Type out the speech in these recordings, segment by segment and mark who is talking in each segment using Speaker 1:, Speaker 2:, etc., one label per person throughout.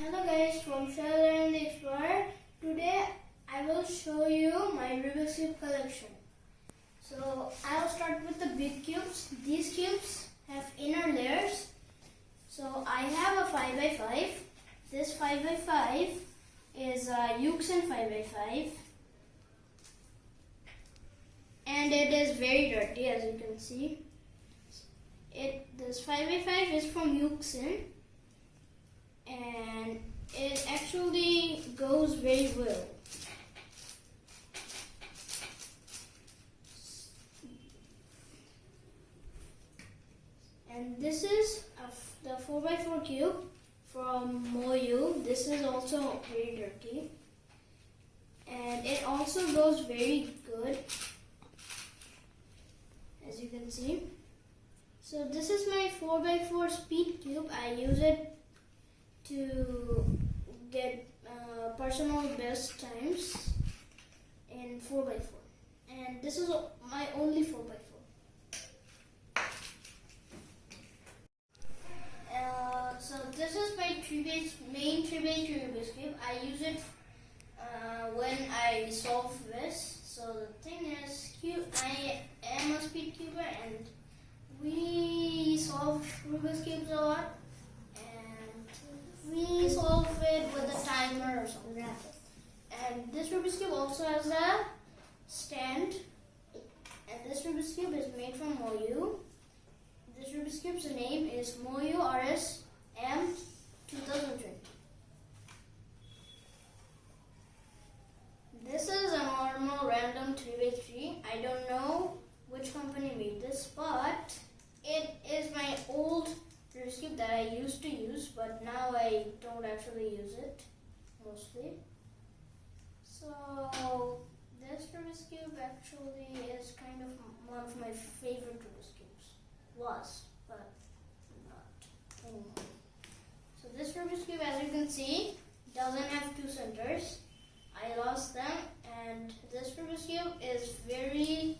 Speaker 1: Hello guys, from Sheldon and the Explorer. Today I will show you my Rubik's Cube collection. So I'll start with the big cubes. These cubes have inner layers. So I have a 5x5. This 5x5 is a Euxin 5x5. And it is very dirty, as you can see. This 5x5 is from Euxin. And it actually goes very well. And this is the 4x4 cube from Moyu. This is also very dirty. And it also goes very good, as you can see. So this is my 4x4 speed cube. I use it to get personal best times in 4x4, and this is my only 4x4. So this is my main 3x3 Rubik's Cube. I use it when I solve this. So the thing is, I am a speed cuber and we solve Rubik's Cubes a lot. We solve it with a timer or something. And this Rubik's Cube also has a stand. And this Rubik's Cube is made from Moyu. This Rubik's Cube's name is Moyu RS M 2020. This is a normal random 3x3. I don't know which company made this, but it is my old Rubik's Cube that I used to use, but now I don't actually use it mostly. So this Rubik's Cube actually is kind of one of my favorite Rubik's Cubes. Was, but not anymore. So this Rubik's Cube, as you can see, doesn't have two centers. I lost them, and this Rubik's Cube is very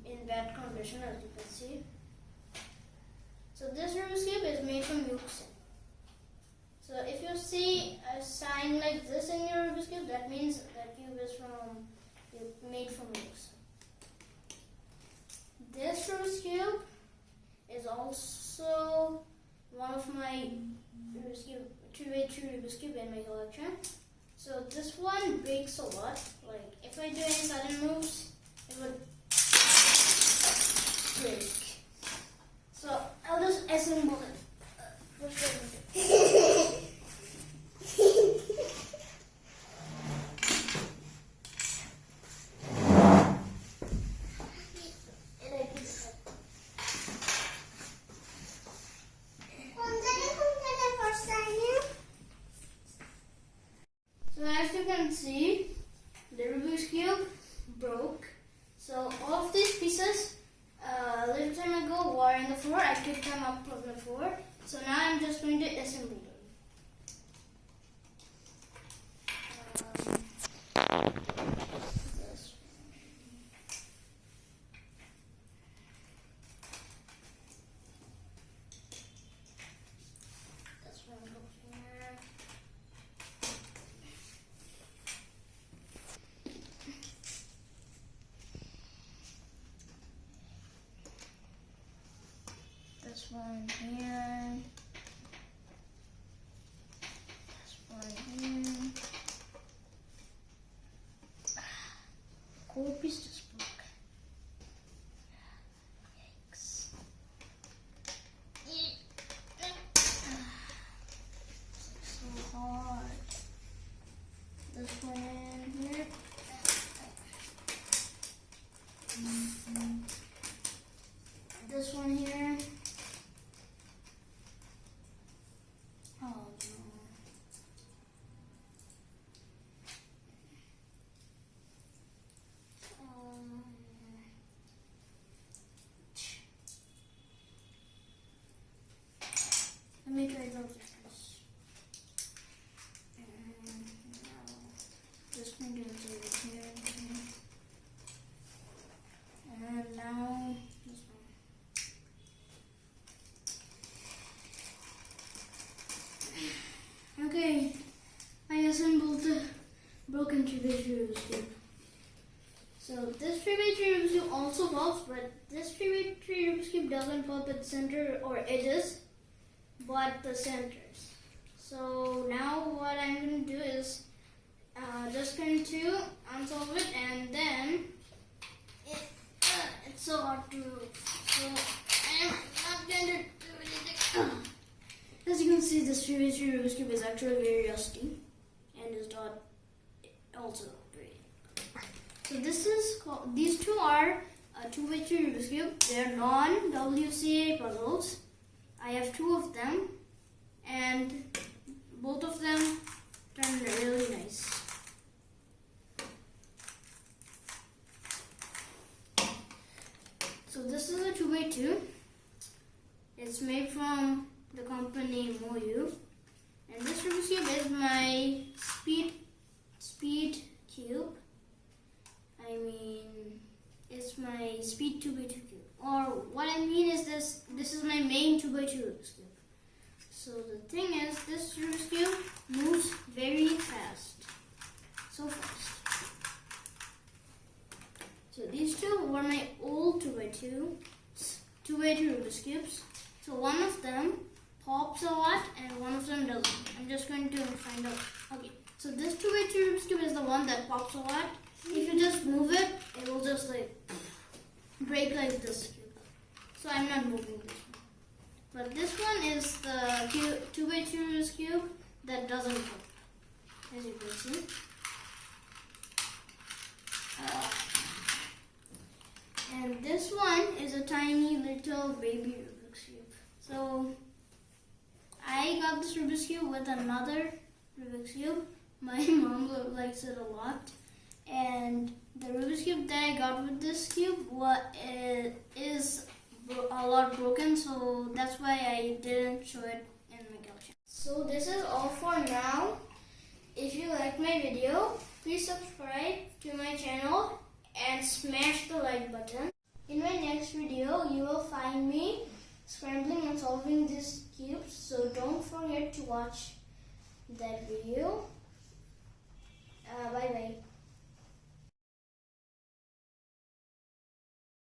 Speaker 1: in bad condition, as you can see. So this Rubik's Cube is made from Euxin. So if you see a sign like this in your Rubik's Cube, that means that cube is made from Euxin. This Rubik's Cube is also one of my Rubik's Cube, 2x2 Rubik's Cube in my collection. So this one breaks a lot. Like if I do any sudden moves, it would break. So I'll just assemble it. So as you can see, the Rubik's Cube broke. So all of these pieces a little time ago were on the floor. I picked them up from the floor. So now I'm just going to assemble them. This one goes here. This one here. This one here. Core piece just broke. Yikes. So hard. This one in here. This one here. Okay, I assembled the broken 3x3 Rubik's Cube. So this 3x3 Rubik's Cube also pops, but this 3x3 Rubik's Cube doesn't pop at center or edges, but the centers. So now what I'm going to do is just going to unsolve it, and then it's so hard to move. So I'm not going to do anything. As you can see, this 3x3 Rubik's Cube is actually very rusty and is not also great. So this is called, these two are a 2x3 Rubik's Cube. They are non-WCA puzzles. I have two of them, and both of them turn really nice. So this is a 2x2. It's made from the company Moyu, and this Rubik's Cube is my speed cube. I mean, it's my speed 2x2 cube. Or what I mean is this is my main 2x2 Rubik's Cube. So the thing is, this Rubik's Cube moves very fast. So fast. So these two were my old 2x2 Rubik's Cubes. So one of them pops a lot and one of them doesn't. I'm just going to find out. Okay, so this 2x2 Rubik's Cube is the one that pops a lot. If you just move it, it will just like break like this cube. So I'm not moving this one. But this one is the 2x2 Rubik's Cube that doesn't pop, as you can see. And this one is a tiny little baby Rubik's Cube. So I got this Rubik's Cube with another Rubik's Cube. My mom likes it a lot. And the Rubik's Cube that I got with this cube is a lot broken, so that's why I didn't show it in my collection. So this is all for now. If you like my video, please subscribe to my channel and smash the like button. In my next video, you will find me scrambling and solving these cubes, so don't forget to watch that video. Bye bye.